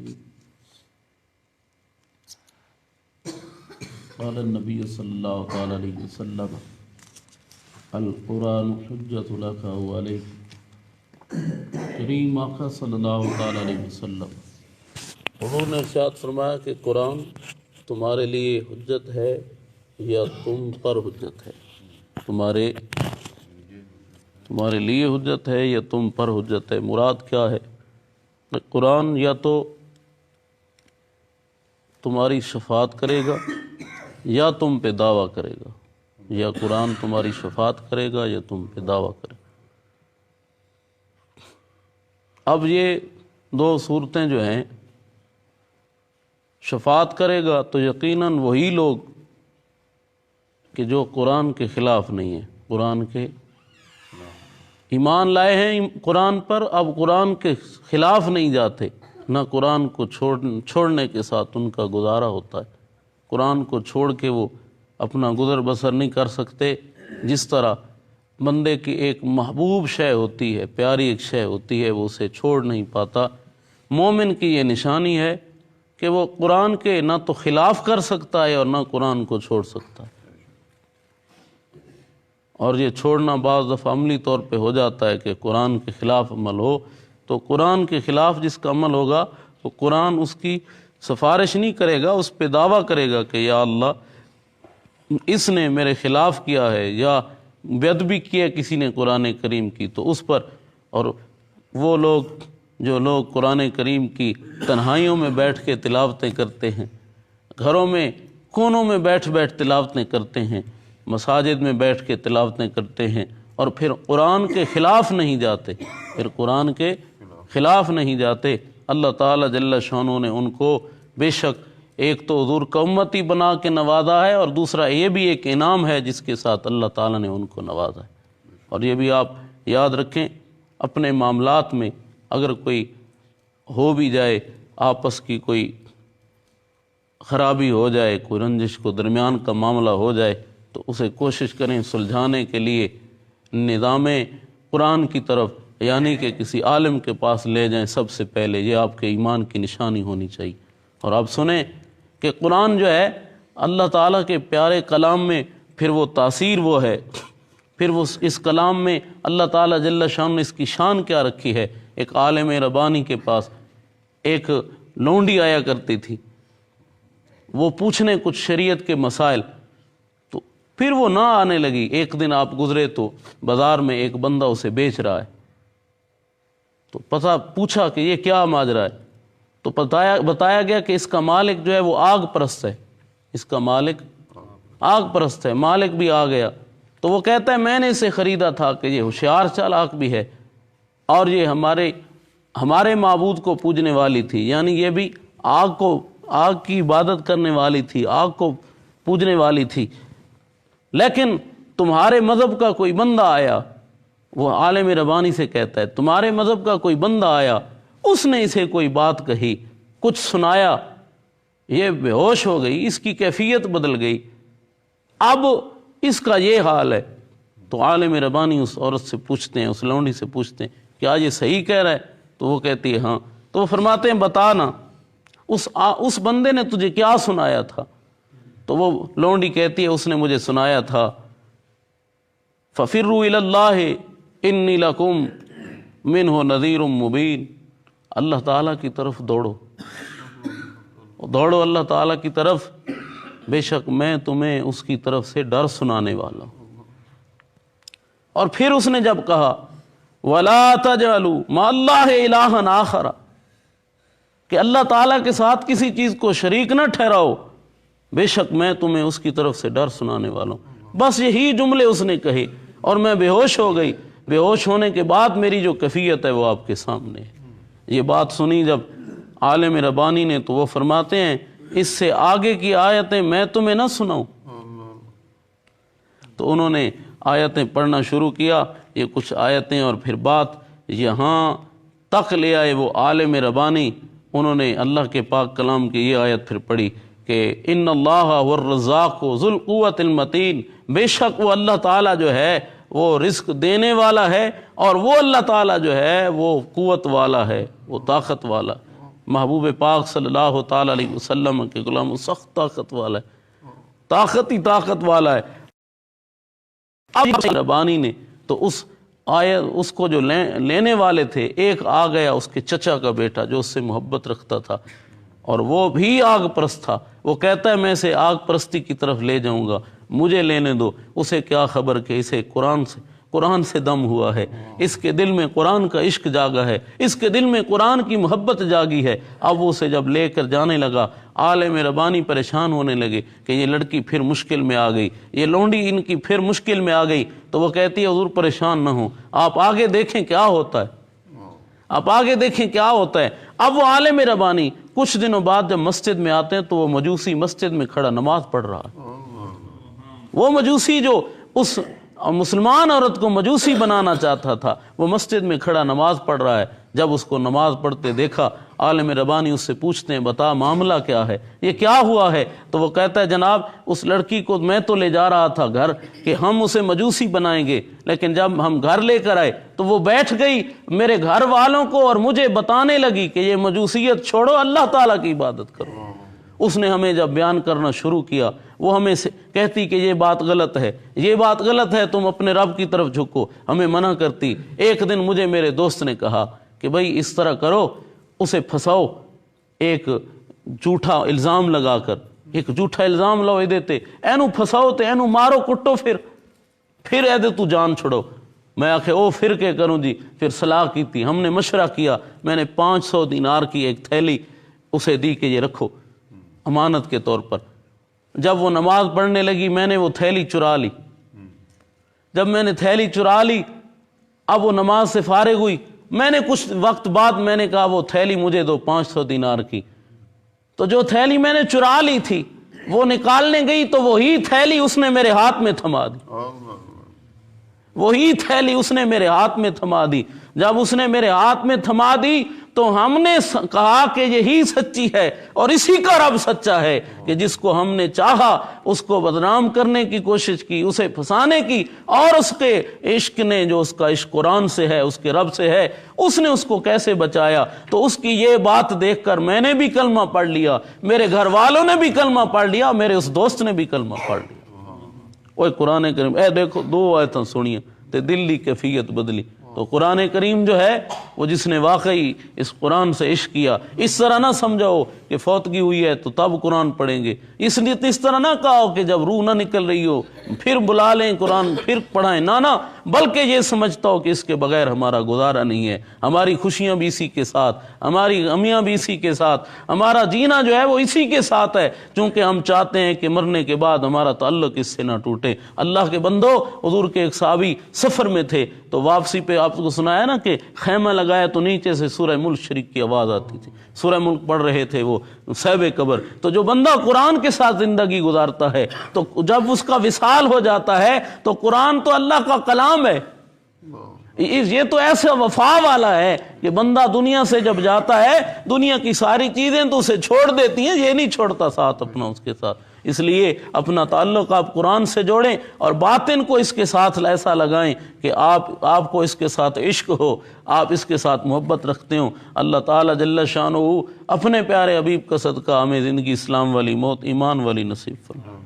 الرحیم۔ قال النبی صلی اللہ تعالی علیہ وسلم القرآن حجۃ لک و علیک۔ کریم آقا صلی اللہ تعالی علیہ وسلم انہوں نے ارشاد فرمایا کہ قرآن تمہارے لیے حجت ہے یا تم پر حجت ہے، تمہارے لیے حجت ہے یا تم پر حجت ہے۔ مراد کیا ہے؟ قرآن یا تو تمہاری شفاعت کرے گا یا تم پہ دعویٰ کرے گا، یا قرآن تمہاری شفاعت کرے گا یا تم پہ دعویٰ کرے گا۔ اب یہ دو صورتیں جو ہیں، شفاعت کرے گا تو یقیناً وہی لوگ کہ جو قرآن کے خلاف نہیں ہیں، قرآن کے ایمان لائے ہیں قرآن پر، اب قرآن کے خلاف نہیں جاتے، نہ قرآن کو چھوڑنے کے ساتھ ان کا گزارا ہوتا ہے، قرآن کو چھوڑ کے وہ اپنا گزر بسر نہیں کر سکتے۔ جس طرح بندے کی ایک محبوب شے ہوتی ہے، پیاری ایک شے ہوتی ہے، وہ اسے چھوڑ نہیں پاتا۔ مومن کی یہ نشانی ہے کہ وہ قرآن کے نہ تو خلاف کر سکتا ہے اور نہ قرآن کو چھوڑ سکتا ہے، اور یہ چھوڑنا بعض دفعہ عملی طور پہ ہو جاتا ہے کہ قرآن کے خلاف عمل ہو، تو قرآن کے خلاف جس کا عمل ہوگا وہ قرآن اس کی سفارش نہیں کرے گا، اس پہ دعویٰ کرے گا کہ یا اللہ اس نے میرے خلاف کیا ہے یا بےادبی کی ہے کسی نے قرآن کریم کی، تو اس پر، اور وہ لوگ جو لوگ قرآن کریم کی تنہائیوں میں بیٹھ کے تلاوتیں کرتے ہیں، گھروں میں کونوں میں بیٹھ تلاوتیں کرتے ہیں، مساجد میں بیٹھ کے تلاوتیں کرتے ہیں، اور پھر قرآن کے خلاف نہیں جاتے، اللہ تعالیٰ جل شانہ نے ان کو بے شک ایک تو حضور کا امتی بنا کے نوازا ہے، اور دوسرا یہ بھی ایک انعام ہے جس کے ساتھ اللہ تعالیٰ نے ان کو نوازا ہے۔ اور یہ بھی آپ یاد رکھیں، اپنے معاملات میں اگر کوئی ہو بھی جائے، آپس کی کوئی خرابی ہو جائے، کوئی رنجش کو درمیان کا معاملہ ہو جائے، تو اسے کوشش کریں سلجھانے کے لیے نظام قرآن کی طرف، یعنی کہ کسی عالم کے پاس لے جائیں سب سے پہلے۔ یہ آپ کے ایمان کی نشانی ہونی چاہیے۔ اور آپ سنیں کہ قرآن جو ہے اللہ تعالیٰ کے پیارے کلام میں پھر وہ تاثیر وہ ہے، پھر وہ اس کلام میں اللہ تعالیٰ جل شان نے اس کی شان کیا رکھی ہے۔ ایک عالم ربانی کے پاس ایک لونڈی آیا کرتی تھی، وہ پوچھنے کچھ شریعت کے مسائل، تو پھر وہ نہ آنے لگی۔ ایک دن آپ گزرے تو بازار میں ایک بندہ اسے بیچ رہا ہے، تو پوچھا کہ یہ کیا ماجرا ہے، تو بتایا گیا کہ اس کا مالک جو ہے وہ آگ پرست ہے، اس کا مالک آگ پرست ہے۔ مالک بھی آ گیا تو وہ کہتا ہے میں نے اسے خریدا تھا کہ یہ ہوشیار چالاک بھی ہے، اور یہ ہمارے معبود کو پوجنے والی تھی، یعنی یہ بھی آگ کی عبادت کرنے والی تھی، آگ کو پوجنے والی تھی، لیکن تمہارے مذہب کا کوئی بندہ آیا، وہ عالم ربانی سے کہتا ہے تمہارے مذہب کا کوئی بندہ آیا، اس نے اسے کوئی بات کہی، کچھ سنایا، یہ بے ہوش ہو گئی، اس کی کیفیت بدل گئی، اب اس کا یہ حال ہے۔ تو عالم ربانی اس عورت سے پوچھتے ہیں، اس لونڈی سے پوچھتے ہیں کیا یہ صحیح کہہ رہا ہے؟ تو وہ کہتی ہے ہاں۔ تو وہ فرماتے ہیں بتا نا اس بندے نے تجھے کیا سنایا تھا؟ تو وہ لونڈی کہتی ہے اس نے مجھے سنایا تھا فَفِرُّوا إِلَى اللَّهِ إِنِّي لَكُمْ مِنْهُ نَذِيرٌ مُبِينٌ، اللہ تعالیٰ کی طرف دوڑو اللہ تعالیٰ کی طرف، بے شک میں تمہیں اس کی طرف سے ڈر سنانے والا ہوں۔ اور پھر اس نے جب کہا وَلَا تَجْعَلُوا مَعَ اللَّهِ إِلَٰهًا آخَرَ، کہ اللہ تعالیٰ کے ساتھ کسی چیز کو شریک نہ ٹھہراؤ، بے شک میں تمہیں اس کی طرف سے ڈر سنانے والا ہوں۔ بس یہی جملے اس نے کہے اور میں بے ہوش ہو گئی۔ بے ہوش ہونے کے بعد میری جو کیفیت ہے وہ آپ کے سامنے ہے۔ یہ بات سنی جب عالم ربانی نے تو وہ فرماتے ہیں اس سے آگے کی آیتیں میں تمہیں نہ سناؤں؟ تو انہوں نے آیتیں پڑھنا شروع کیا، یہ کچھ آیتیں، اور پھر بات یہاں تک لے آئے وہ عالم ربانی۔ انہوں نے اللہ کے پاک کلام کی یہ آیت پھر پڑھی کہ ان اللہ والرزاق ذو القوۃ المتین، بے شک وہ اللہ تعالیٰ جو ہے وہ رزق دینے والا ہے، اور وہ اللہ تعالیٰ جو ہے وہ قوت والا ہے، وہ طاقت والا۔ محبوب پاک صلی اللہ تعالی علیہ وسلم کے غلام سخت طاقت والا ہے، طاقت ہی طاقت والا ہے۔ اب ربانی نے تو اس کو جو لینے والے تھے، ایک آ گیا اس کے چچا کا بیٹا جو اس سے محبت رکھتا تھا، اور وہ بھی آگ پرست تھا، وہ کہتا ہے میں اسے آگ پرستی کی طرف لے جاؤں گا، مجھے لینے دو۔ اسے کیا خبر کہ اسے قرآن سے دم ہوا ہے، اس کے دل میں قرآن کا عشق جاگا ہے، اس کے دل میں قرآن کی محبت جاگی ہے۔ اب اسے جب لے کر جانے لگا، عالم ربانی پریشان ہونے لگے کہ یہ لڑکی پھر مشکل میں آ گئی، یہ لونڈی ان کی پھر مشکل میں آ گئی۔ تو وہ کہتی ہے حضور پریشان نہ ہوں، آپ آگے دیکھیں کیا ہوتا ہے، آپ آگے دیکھیں کیا ہوتا ہے۔ اب وہ عالم ربانی کچھ دنوں بعد جب مسجد میں آتے ہیں تو وہ مجوسی مسجد میں کھڑا نماز پڑھ رہا ہے۔ وہ مجوسی جو اس مسلمان عورت کو مجوسی بنانا چاہتا تھا، وہ مسجد میں کھڑا نماز پڑھ رہا ہے۔ جب اس کو نماز پڑھتے دیکھا، عالم ربانی اس سے پوچھتے ہیں بتا معاملہ کیا ہے، یہ کیا ہوا ہے؟ تو وہ کہتا ہے جناب اس لڑکی کو میں تو لے جا رہا تھا گھر کہ ہم اسے مجوسی بنائیں گے، لیکن جب ہم گھر لے کر آئے تو وہ بیٹھ گئی میرے گھر والوں کو اور مجھے بتانے لگی کہ یہ مجوسیت چھوڑو، اللہ تعالیٰ کی عبادت کرو۔ اس نے ہمیں جب بیان کرنا شروع کیا، وہ ہمیں کہتی کہ یہ بات غلط ہے، یہ بات غلط ہے، تم اپنے رب کی طرف جھکو، ہمیں منع کرتی۔ ایک دن مجھے میرے دوست نے کہا کہ بھائی اس طرح کرو، اسے پھنساؤ ایک جھوٹا الزام لگا کر، ایک جھوٹا الزام لو دیتے، اینو پھنساؤ تے اینو مارو کٹو، پھر ایدے تو جان چھڑو۔ میں آخے او پھر کے کروں جی، پھر صلاح کی تھی، ہم نے مشورہ کیا، میں نے 500 دینار کی ایک تھیلی اسے دی کہ یہ رکھو امانت کے طور پر۔ جب وہ نماز پڑھنے لگی میں نے وہ تھیلی چرا لی، جب میں نے تھیلی چرا لی، اب وہ نماز سے فارغ ہوئی، میں نے کچھ وقت بعد میں نے کہا وہ تھیلی مجھے دو 500 دینار کی۔ تو جو تھیلی میں نے چرا لی تھی وہ نکالنے گئی تو وہی تھیلی اس نے میرے ہاتھ میں تھما دی، وہی تھیلی اس نے میرے ہاتھ میں تھما دی۔ جب اس نے میرے ہاتھ میں تھما دی تو ہم نے کہا کہ یہی سچی ہے اور اسی کا رب سچا ہے کہ جس کو ہم نے چاہا اس کو بدنام کرنے کی کوشش کی، اسے پھنسانے کی، اور اس کے عشق نے جو اس کا عشق قرآن سے ہے، اس کے رب سے ہے، اس نے اس کو کیسے بچایا۔ تو اس کی یہ بات دیکھ کر میں نے بھی کلمہ پڑھ لیا، میرے گھر والوں نے بھی کلمہ پڑھ لیا، میرے اس دوست نے بھی کلمہ پڑھ لیا۔ اوہ قرآن کریم، اے دیکھو 2 آیتیں سنیے تے دل کی کیفیت بدلی۔ تو قرآن کریم جو ہے وہ جس نے واقعی اس قرآن سے عشق کیا، اس طرح نہ سمجھاؤ کہ فوتگی ہوئی ہے تو تب قرآن پڑھیں گے، اس طرح نہ کہو کہ جب روح نہ نکل رہی ہو پھر بلا لیں قرآن پھر پڑھائیں، نہ، بلکہ یہ سمجھتا ہو کہ اس کے بغیر ہمارا گزارا نہیں ہے، ہماری خوشیاں بھی اسی کے ساتھ، ہماری غمیاں بھی اسی کے ساتھ، ہمارا جینا جو ہے وہ اسی کے ساتھ ہے، چونکہ ہم چاہتے ہیں کہ مرنے کے بعد ہمارا تعلق اس سے نہ ٹوٹے۔ اللہ کے بندو، حضور کے ایک صحابی سفر میں تھے تو واپسی پہ آپ کو سنایا نا کہ خیمہ لگایا تو نیچے سے سورہ ملک شریف کی آواز آتی تھی، سورہ ملک پڑھ رہے تھے وہ صاحب قبر۔ تو جو بندہ قرآن کے ساتھ زندگی گزارتا ہے تو جب اس کا وصال ہو جاتا ہے تو قرآن تو اللہ کا کلام ہے، یہ تو ایسا وفا والا ہے کہ بندہ دنیا سے جب جاتا ہے دنیا کی ساری چیزیں تو اسے چھوڑ دیتی ہیں، یہ نہیں چھوڑتا ساتھ اپنا اس کے ساتھ۔ اس لیے اپنا تعلق آپ قرآن سے جوڑیں اور باطن کو اس کے ساتھ ایسا لگائیں کہ آپ کو اس کے ساتھ عشق ہو، آپ اس کے ساتھ محبت رکھتے ہوں۔ اللہ تعالیٰ جل شانہ اپنے پیارے حبیب کا صدقہ ہمیں زندگی اسلام والی، موت ایمان والی نصیب فرمائے۔